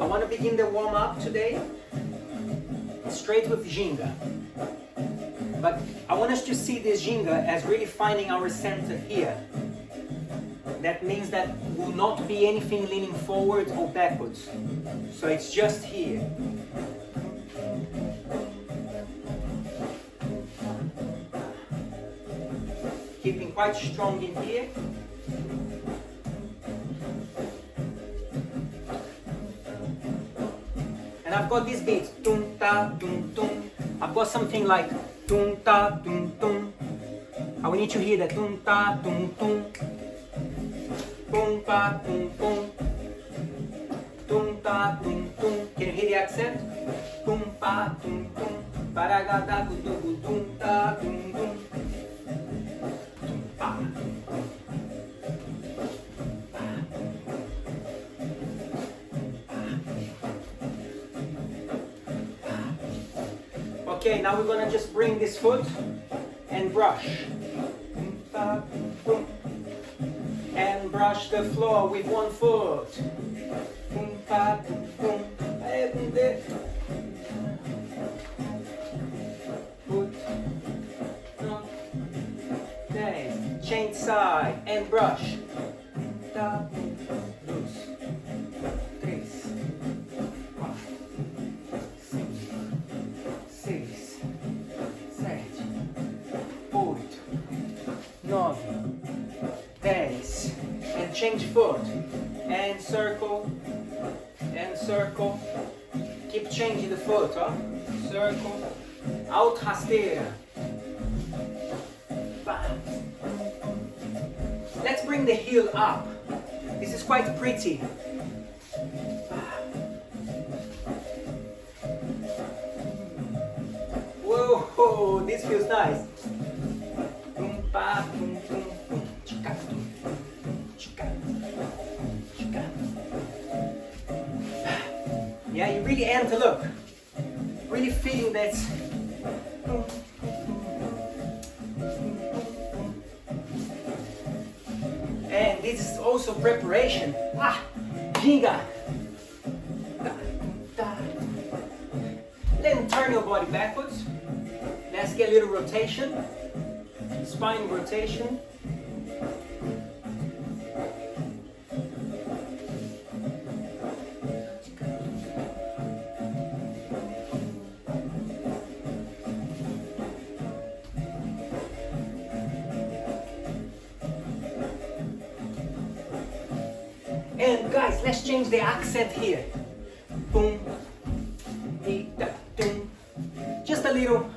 I want to begin the warm-up today straight with ginga. But I want us to see this ginga as really finding our center here. That means that will not be anything leaning forward or backwards. So it's just here. Keeping quite strong in here. And I've got this beat, tum ta tum tum. I've got something like tum ta tum tum. I want you to hear that tum ta tum tum. Tum pa tum tum. Tum ta tum tum. Can you hear the accent? Tum pa tum tum. Paragata tum tum ta tum tum. Tum pa. Okay, now we're gonna just bring this foot and brush. And brush the floor with one foot. Foot. Okay, change side and brush. Dos, tres, quatro, cinco, seis, sete, oito, nove, 10. And change foot. And circle. And circle. Keep changing the foot, huh? Circle. Out rasteira. Let's bring the heel up. This is quite pretty. Whoa, this feels nice. Yeah, you really enter, look. Really feeling that. And this is also preparation. Ginga. Then turn your body backwards. Let's get a little rotation. Spine rotation. And guys, let's change the accent here. Boom, boom. Just a little.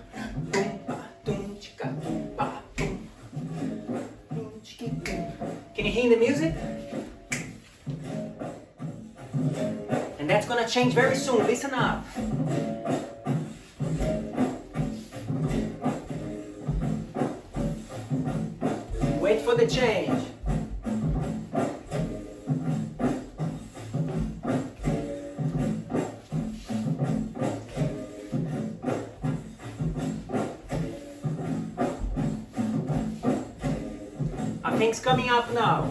Boom, boom, chika, boom, boom. Can you hear the music? And that's gonna change very soon. Listen up. Wait for the change. Things coming up now.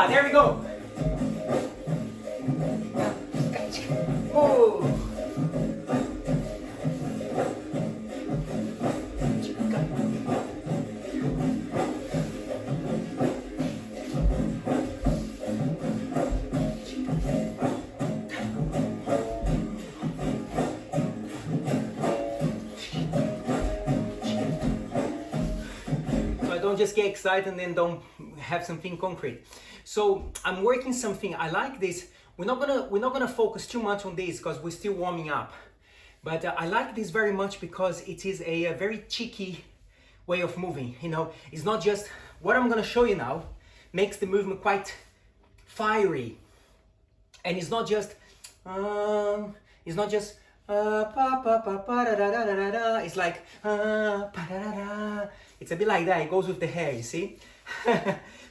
There we go. Oh. Just get excited and then don't have something concrete. So I'm working something. I like this. We're not gonna focus too much on this because we're still warming up. But I like this very much because it is a very cheeky way of moving. You know, it's not just what I'm gonna show you now makes the movement quite fiery, and it's not just it's like it's a bit like that. It goes with the hair, you see.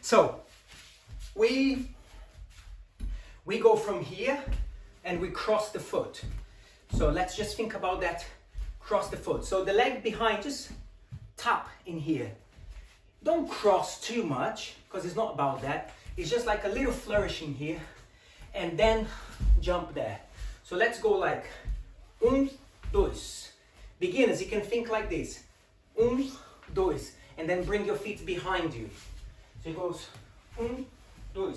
So we go from here and we cross the foot. So let's just think about that. Cross the foot. So the leg behind, just tap in here. don't cross too much, because it's not about that. It's just like a little flourishing here, and then jump there. So let's go like 1, 2. Beginners, you can think like this. 1, 2, and then bring your feet behind you. So it goes 1, 2.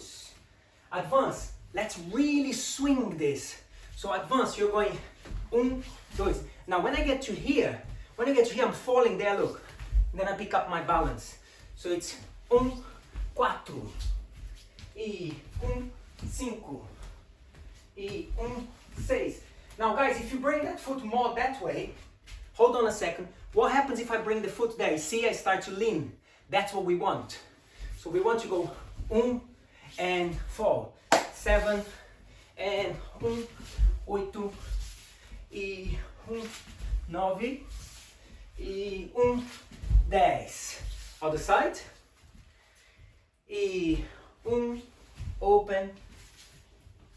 Advance, let's really swing this. So advance, you're going 1, 2. Now when I get to here, I'm falling there, look. And then I pick up my balance. So it's 1, 4, e 1, 5, e 1, 6. Now guys, if you bring that foot more that way, hold on a second. What happens if I bring the foot there? You see, I start to lean. That's what we want. So we want to go 1 and 4, 7 and 1, 8 e 1, 9 e 1, 10. Other side. E 1, open.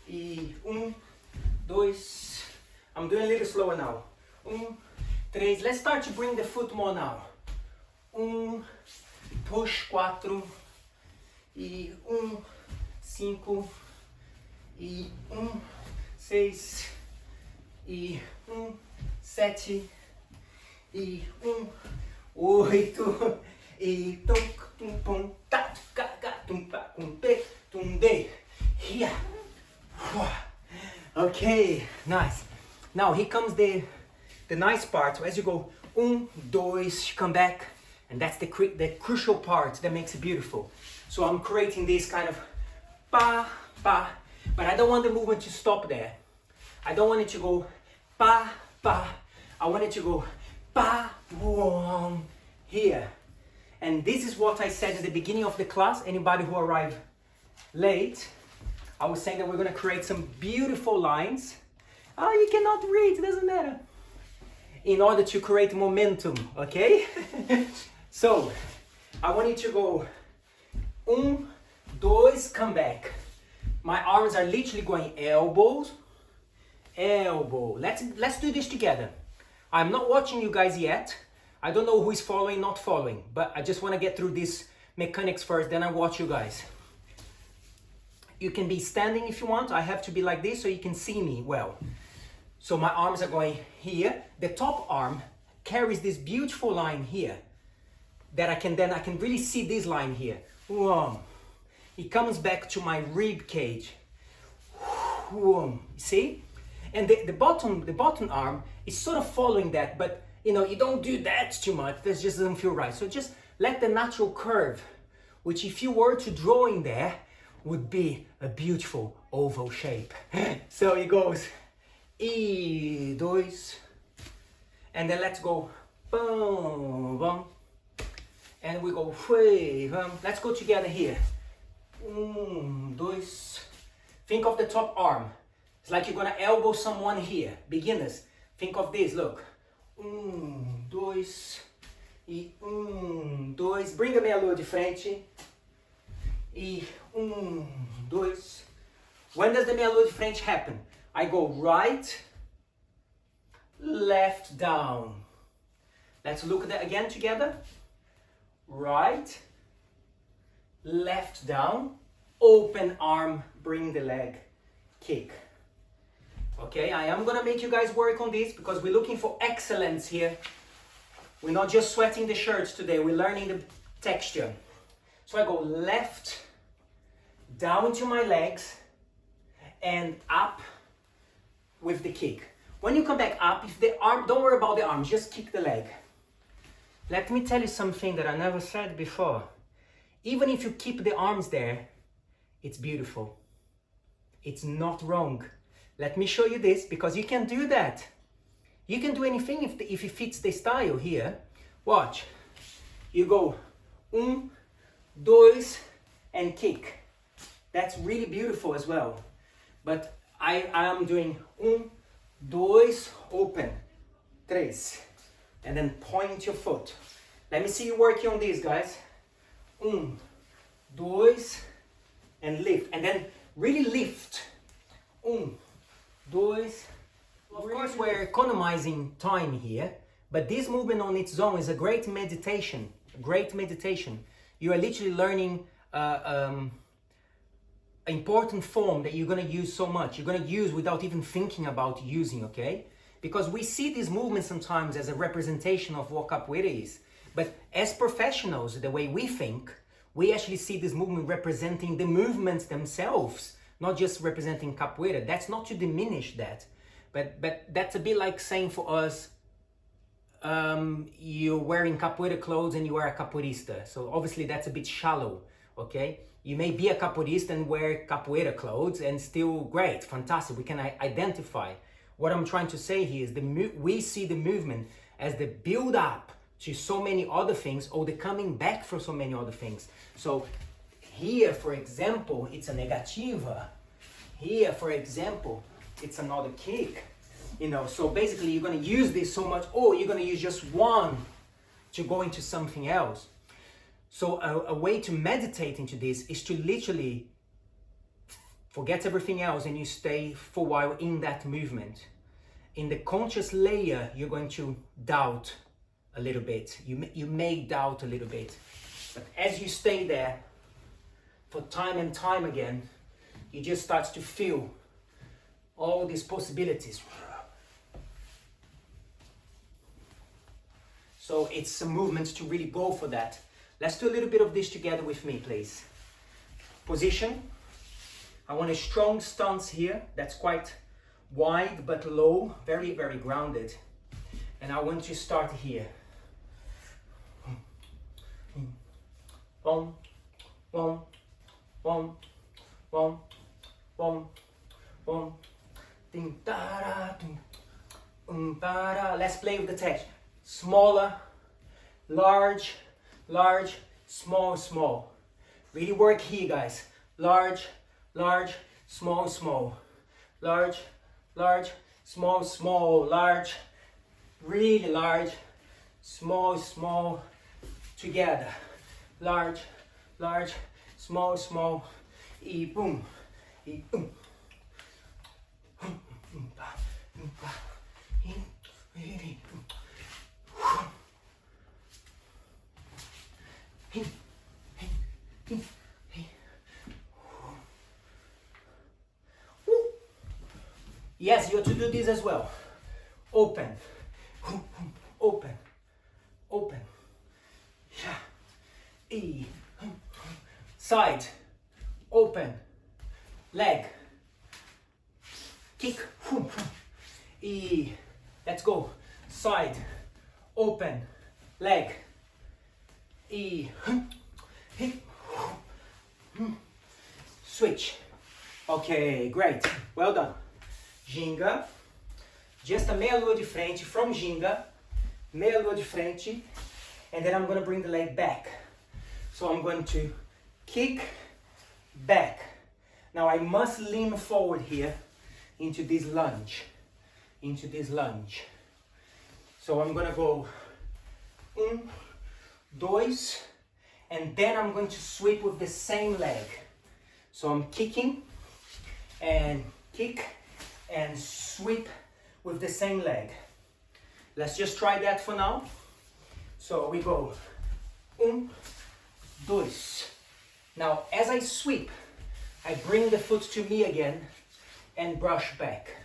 E 1, 2. I'm doing a little slower now. 1, 3. Let's start to bring the foot more now. 1, push 4. E 1, 5. E 1, 6. E 1, 7. E 1, 8. E tum tum pum ta ka ka tum pa tum pe tum de. Here. Okay, nice. Now here comes the nice part. So as you go 1, 2, come back, and that's the crucial part that makes it beautiful. So I'm creating this kind of pa pa, but I don't want the movement to stop there. I don't want it to go pa pa. I want it to go pa boom here. And this is what I said at the beginning of the class. Anybody who arrived late, I was saying that we're going to create some beautiful lines. Oh, you cannot read, it doesn't matter. In order to create momentum, okay? So, I want you to go 1, 2, come back. My arms are literally going elbows, elbow. Let's do this together. I'm not watching you guys yet. I don't know who is following, not following, but I just want to get through these mechanics first, then I watch you guys. You can be standing if you want. I have to be like this so you can see me well. So my arms are going here. The top arm carries this beautiful line here that I can really see this line here. It comes back to my rib cage. See? And the bottom arm is sort of following that, but you know, you don't do that too much. That just doesn't feel right. So just let the natural curve, which if you were to draw in there, would be a beautiful oval shape. So it goes e 2, and then let's go boom, boom, and we go let's go together here. 1, 2. Think of the top arm. It's like you're gonna elbow someone here. Beginners, think of this. Look. 1, 2 e 1, 2. Bring a meia lua de frente. E 1, 2. When does the meia lua de frente happen? I go right, left, down. Let's look at that again together. Right, left, down. Open arm, bring the leg, kick. Okay, I am gonna make you guys work on this because we're looking for excellence here. We're not just sweating the shirts today, we're learning the texture. So I go left, down to my legs, and up with the kick. When you come back up, if the arm, don't worry about the arms, just kick the leg. Let me tell you something that I never said before. Even if you keep the arms there, it's beautiful. It's not wrong. Let me show you this, because you can do that. You can do anything if it fits the style here. Watch. You go 1, 2, and kick. That's really beautiful as well. But I am doing 1, 2, open, 3. And then point your foot. Let me see you working on this, guys. 1, 2, and lift. And then really lift. 1, 2. Of course, we're economizing time here, but this movement on its own is a great meditation. You are literally learning an important form that you're going to use so much. You're going to use without even thinking about using, okay? Because we see these movements sometimes as a representation of what capoeira is. But as professionals, the way we think, we actually see this movement representing the movements themselves, not just representing capoeira. That's not to diminish that. But that's a bit like saying for us, you're wearing capoeira clothes and you are a capoeirista. So obviously that's a bit shallow, okay? You may be a capoeirista and wear capoeira clothes and still great, fantastic. We can identify. What I'm trying to say here is we see the movement as the build up to so many other things, or the coming back for so many other things. So here, for example, it's a negativa. Here, for example, it's another kick. You know, so basically you're going to use this so much, or you're going to use just one to go into something else. So a way to meditate into this is to literally forget everything else and you stay for a while in that movement. In the conscious layer, you're going to doubt a little bit. You may doubt a little bit. But as you stay there for time and time again, you just start to feel all these possibilities. So it's a movement to really go for that. Let's do a little bit of this together with me, please. Position. I want a strong stance here that's quite wide but low, very, very grounded. And I want to start here. One, one, one, one, one, one. Ding da da, ding da da. Let's play with the text. Smaller, large, large, small, small. Really work here, guys. Large, large, small, small. Large, large, small, small. Large, really large, small, small. Together. Large, large, small, small. E boom, e boom. Yes, you have to do this as well. Open, open, open. E. Side, open, leg, kick. E. Let's go. Side, open, leg. E. Switch. Okay, great. Well done. Ginga. Just a meia lua de frente from ginga. Meia lua de frente. And then I'm going to bring the leg back. So I'm going to kick, back. Now I must lean forward here into this lunge. Into this lunge. So I'm going to go 1, 2, and then I'm going to sweep with the same leg. So I'm kicking and kick and sweep with the same leg. Let's just try that for now. So we go 1, 2. Now as I sweep, I bring the foot to me again and brush back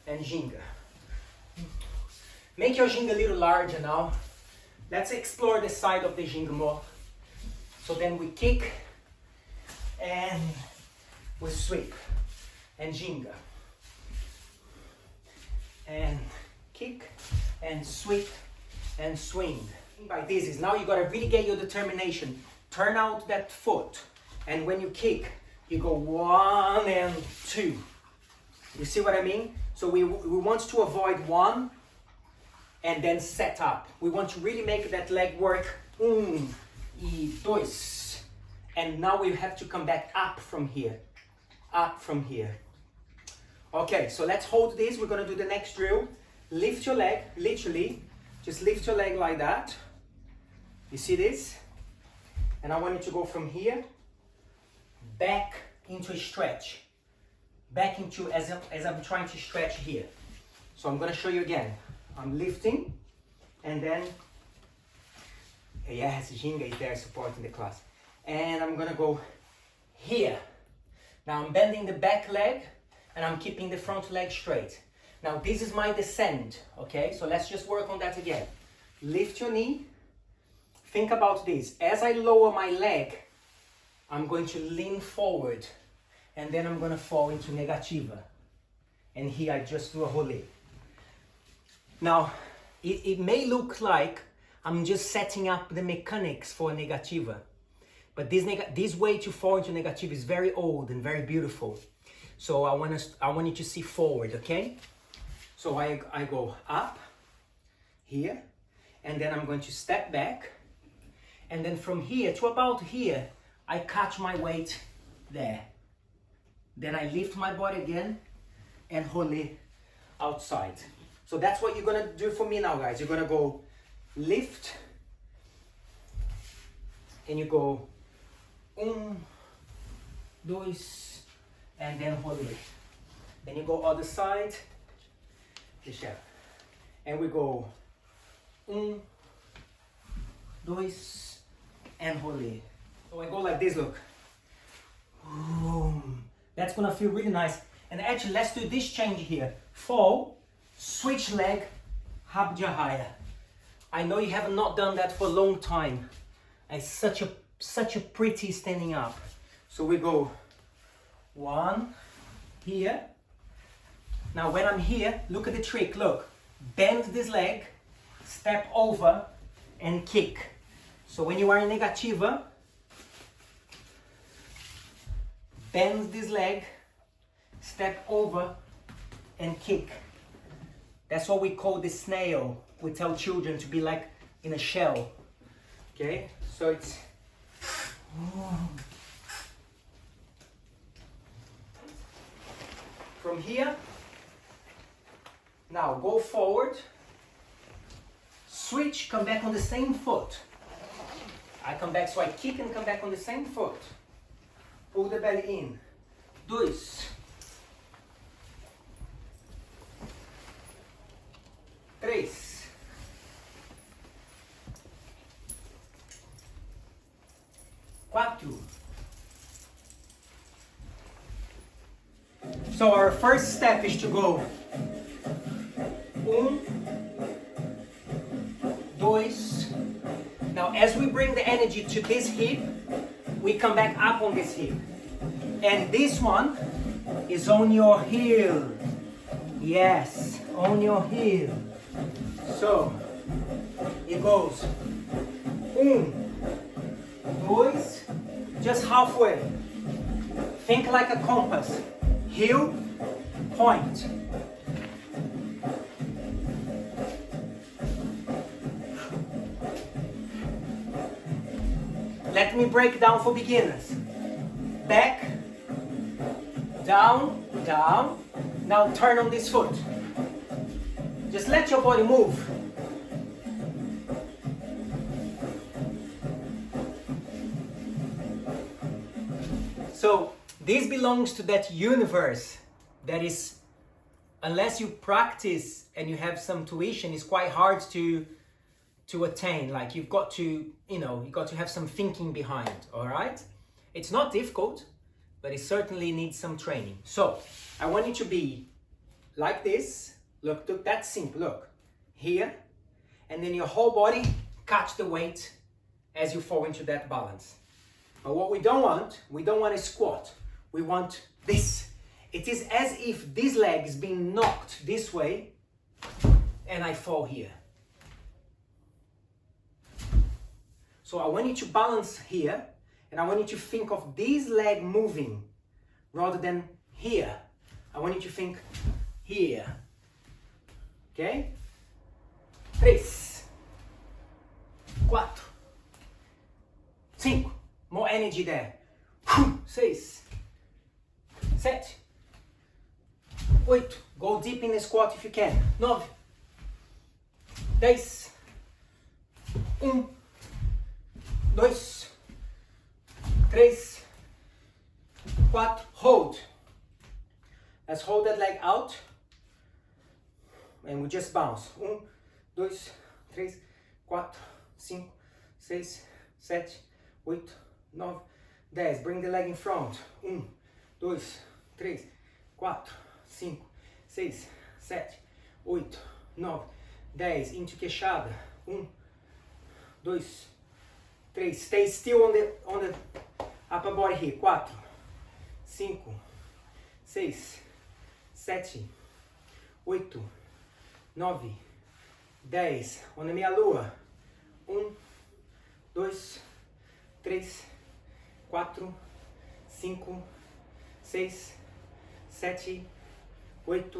and ginga. Make your ginga a little larger now. Let's explore the side of the ginga more. So then we kick and we sweep and ginga. And kick and sweep and swing. By this is now you gotta really get your determination. Turn out that foot, and when you kick, you go 1 and 2. You see what I mean? So we want to avoid 1 and then set up. We want to really make that leg work. 1 e 2. And now we have to come back up from here. Up from here. Okay, so let's hold this. We're gonna do the next drill. Lift your leg, literally. Just lift your leg like that. You see this? And I want you to go from here, back into a stretch. Back into, as I'm trying to stretch here. So I'm gonna show you again. I'm lifting, and then, yes, ginga is there supporting the class. and I'm gonna go here. Now I'm bending the back leg and I'm keeping the front leg straight. Now this is my descent, okay? So let's just work on that again. Lift your knee. Think about this. As I lower my leg, I'm going to lean forward and then I'm going to fall into negativa. And here I just do a rolê. Now, it may look like I'm just setting up the mechanics for negativa. But this way to fall into negativa is very old and very beautiful. So I want you to see forward, okay? So I go up here, and then I'm going to step back. And then from here to about here, I catch my weight there. Then I lift my body again and rolê outside. So that's what you're gonna do for me now, guys. You're gonna go lift, and you go 1, 2, and then rolê. Then you go other side, and we go 1, 2, and rolê. So I go like this, look. Boom. That's gonna feel really nice. And actually, let's do this change here. Fall, switch leg, habjahaya. I know you have not done that for a long time. It's such a pretty standing up. So we go 1 here. Now when I'm here, look at the trick, look. Bend this leg, step over and kick. So when you are in negativa, bend this leg, step over and kick. That's what we call the snail. We tell children to be like in a shell. Okay, so it's from here. Now go forward, switch, come back on the same foot. I come back, so I kick and come back on the same foot. Pull the belly in. 2, 3, 4. So our first step is to go 1, 2. Now as we bring the energy to this hip, we come back up on this hip. And this one is on your heel. Yes, on your heel. So it goes 1, 2, just halfway. Think like a compass. Heel, point. Let me break down for beginners. Back, down, down. Now turn on this foot. Just let your body move. So this belongs to that universe that is, unless you practice and you have some tuition, it's quite hard to attain. Like you've got to, you've got to have some thinking behind, all right? It's not difficult, but it certainly needs some training. So I want you to be like this. Look, that's simple. Look, here, and then your whole body catch the weight as you fall into that balance. But what we don't want a squat. We want this. It is as if this leg is being knocked this way and I fall here. So I want you to balance here, and I want you to think of this leg moving rather than here. I want you to think here. Okay? 3, 4, 5. More energy there. 6, 7, 8. Go deep in the squat if you can. 9, 10. 1, 2, 3, 4. Hold. Let's hold that leg out. And we just bounce. 1, 2, 3, 4, 5, 6, 7, 8, 9, 10. Bring the leg in front. 1, 2, 3, 4, 5, 6, 7, 8, 9, 10. Into queixada. 1, 2, 3. Stay still on the upper body here. 4, 5, 6, 7, 8, 9, 10. On a meia lua. 1, 2, 3, 4, 5, 6, 7, 8,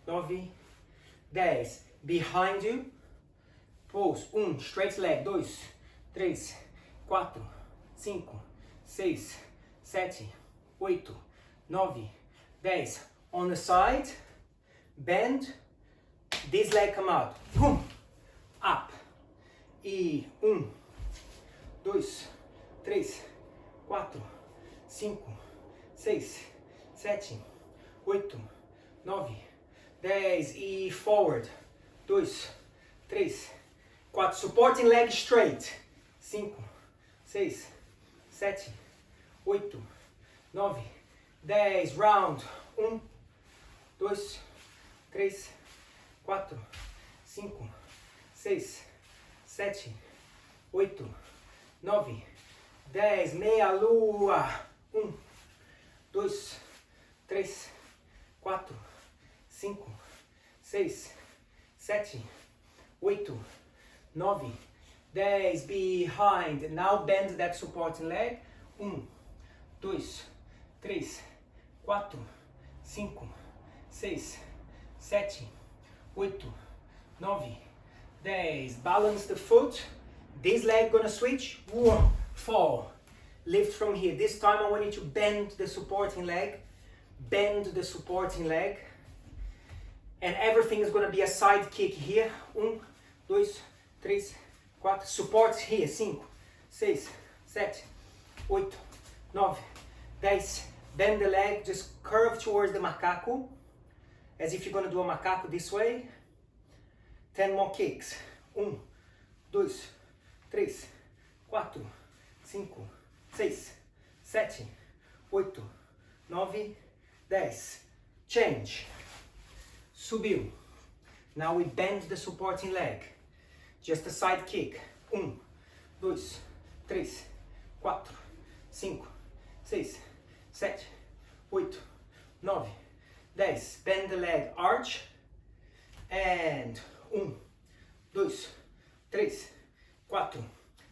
9, 10. Behind you. Pose. 1, straight leg. 2, 3, 4, 5, 6, 7, 8, 9, 10. On the side, bend, this leg come out. Boom. Up. E 1, 2, 3, 4, 5, 6, 7, 8, 9, 10. E forward. 2, 3, 4. Supporting leg straight. 5, 6, 7, 8, 9, 10. Round. 1, 2, 3, 4, 5, 6, 7, 8, 9, 10. Meia lua. 1, 2, 3, 4, 5, 6, 7, 8, 9, 10. Behind. Now bend that supporting leg. 1, 2, 3, 4, 5, 6, 7, 8, 9, 10. Balance the foot. This leg gonna switch. Fall. Lift from here. This time I want you to bend the supporting leg. Bend the supporting leg. And everything is gonna be a side kick here. 1, 2, 3, 4. Support here. 5, 6, 7, 8, 9, 10. Bend the leg. Just curve towards the macaco. As if you're gonna do a macaco this way. 10 more kicks. 1, 2, 3, 4, 5, 6, 7, 8, 9, 10. Change. Subiu. Now we bend the supporting leg. Just a side kick. 1, 2, 3, 4, 5, 6, 7, 8, 9, 10. Bend the leg, arch. And 1, 2, 3, 4,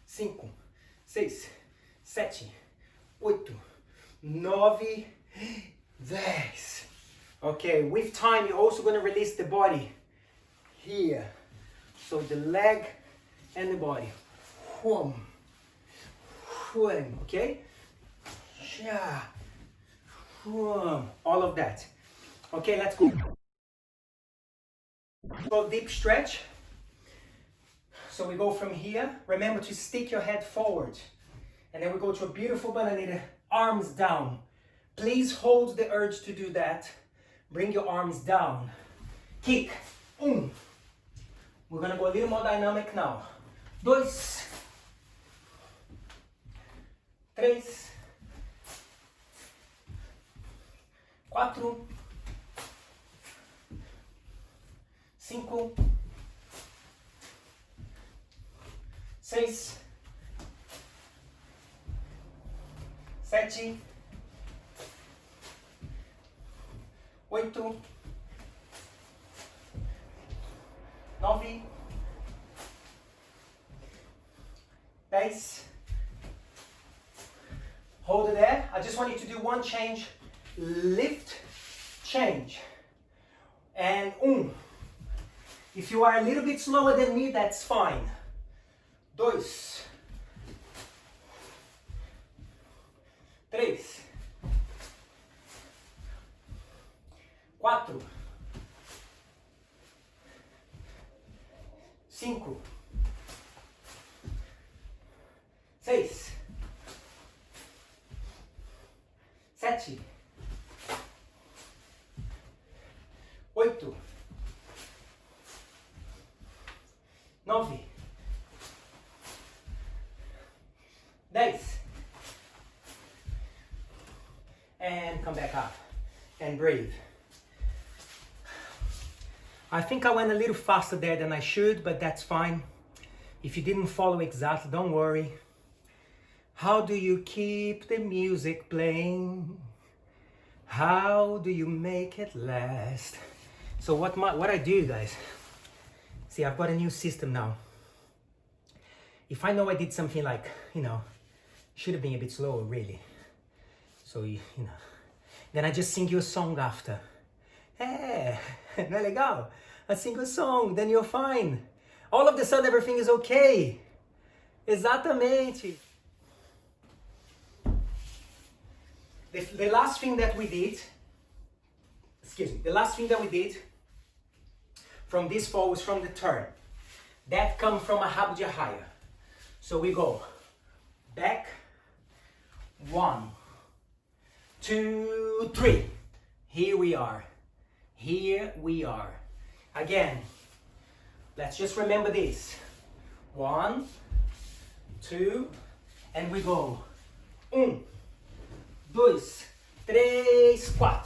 5, 6, 7, 8, 9, 10. Okay, with time you're also going to release the body here. So the leg and the body. Okay? All of that. Okay, let's go. So deep stretch. So we go from here. Remember to stick your head forward. And then we go to a beautiful banana, arms down. Please hold the urge to do that. Bring your arms down. Kick. We're gonna go a little more dynamic now. 2, 3, 4, 5, 6, 7, 8, 9, 10. Hold it there. I just want you to do one change. Lift, change. And If you are a little bit slower than me, that's fine. 2, 3, 4, 5, 6, 7, 8, 9, 10. and come back up and breathe. I think I went a little faster there than I should, but that's fine. If you didn't follow exactly, don't worry. How do you keep the music playing? How do you make it last? So what I do, guys, see, I've got a new system now. If I know I did something like, should have been a bit slower, really. So, then I just sing you a song after. Hey, não é legal? I sing a song, then you're fine. All of a sudden, everything is okay. Exatamente. The last thing that we did, from this fall was from the turn. That comes from a rabo de arraia. So we go back, 1, 2, 3. Here we are. Again, let's just remember this. 1, 2, and we go. 1, 2, 3, 4.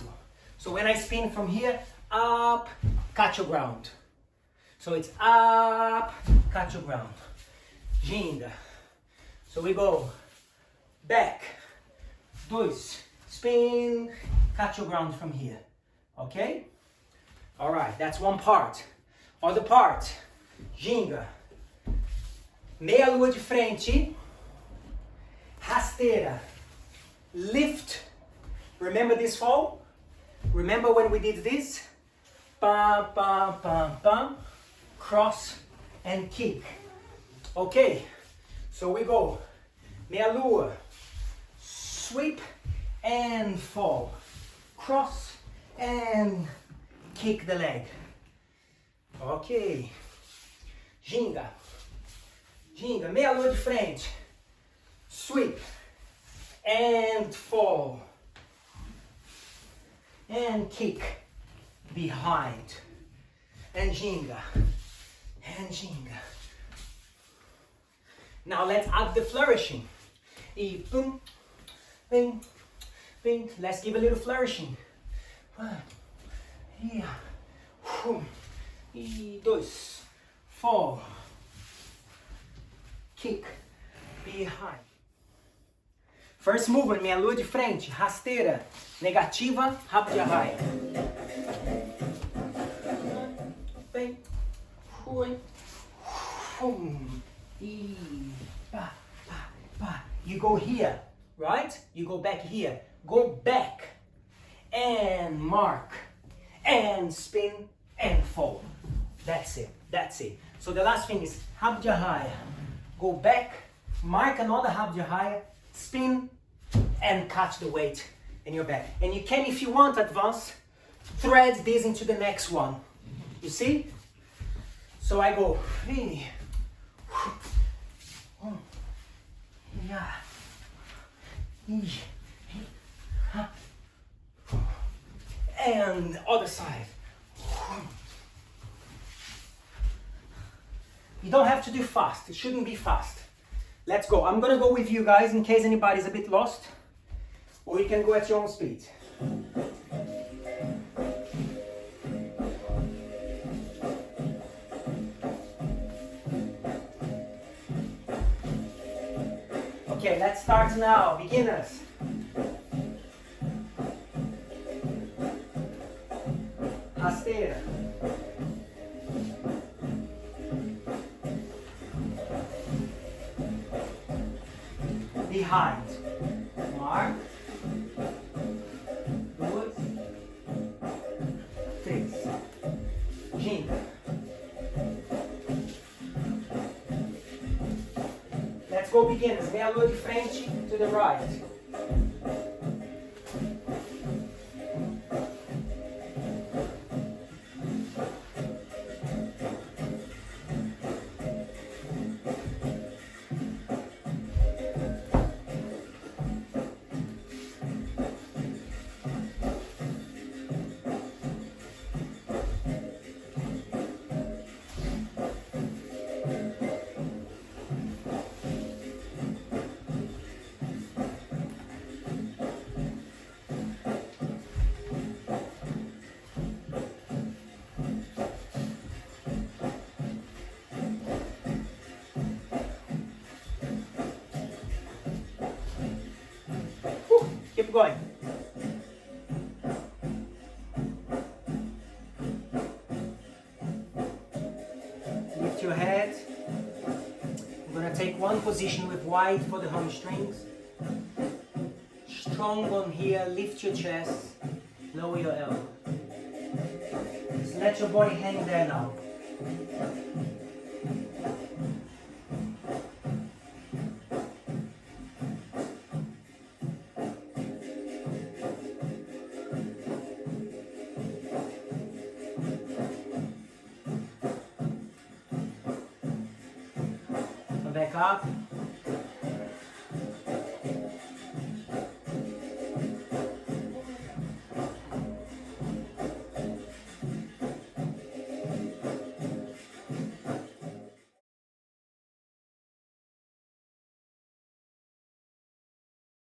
So when I spin from here, up, catch your ground. So it's up, catch your ground. Ginga. So we go back, 2, spin, catch your ground from here. Okay? All right, that's one part. Other part, ginga. Meia lua de frente, rasteira, lift. Remember this fall? Remember when we did this? Pam, pam, pam, pam, cross and kick. Okay, so we go meia lua, sweep and fall, cross and kick the leg. Ok, ginga, meia lua de frente, sweep and fall and kick behind and ginga. Now let's add the flourishing. E boom, bing, bing. Let's give a little flourishing. 1, here, 2, 4, kick behind. First movement, meia lua de frente, rasteira, negativa, rabo de arraia. Bem, fui, e pa, pa, pa. You go here, right? You go back here. Go back and mark and spin and fall. That's it. So the last thing is rabo de arraia. Go back, mark another rabo de arraia, spin and catch the weight in your back. And you can, if you want, advance, thread this into the next one. You see? So I go, and other side. You don't have to do fast. It shouldn't be fast. Let's go. I'm gonna go with you guys in case anybody's a bit lost, or you can go at your own speed. Okay, let's start now, beginners. Rasteira. Behind. Mark. 2, 3. Ginga. Let's go, beginners. Meia lua de frente to the right. Keep going. Lift your head. We're going to take one position with wide for the hamstrings. Strong on here, lift your chest, lower your elbow. Just let your body hang there now. Come back up.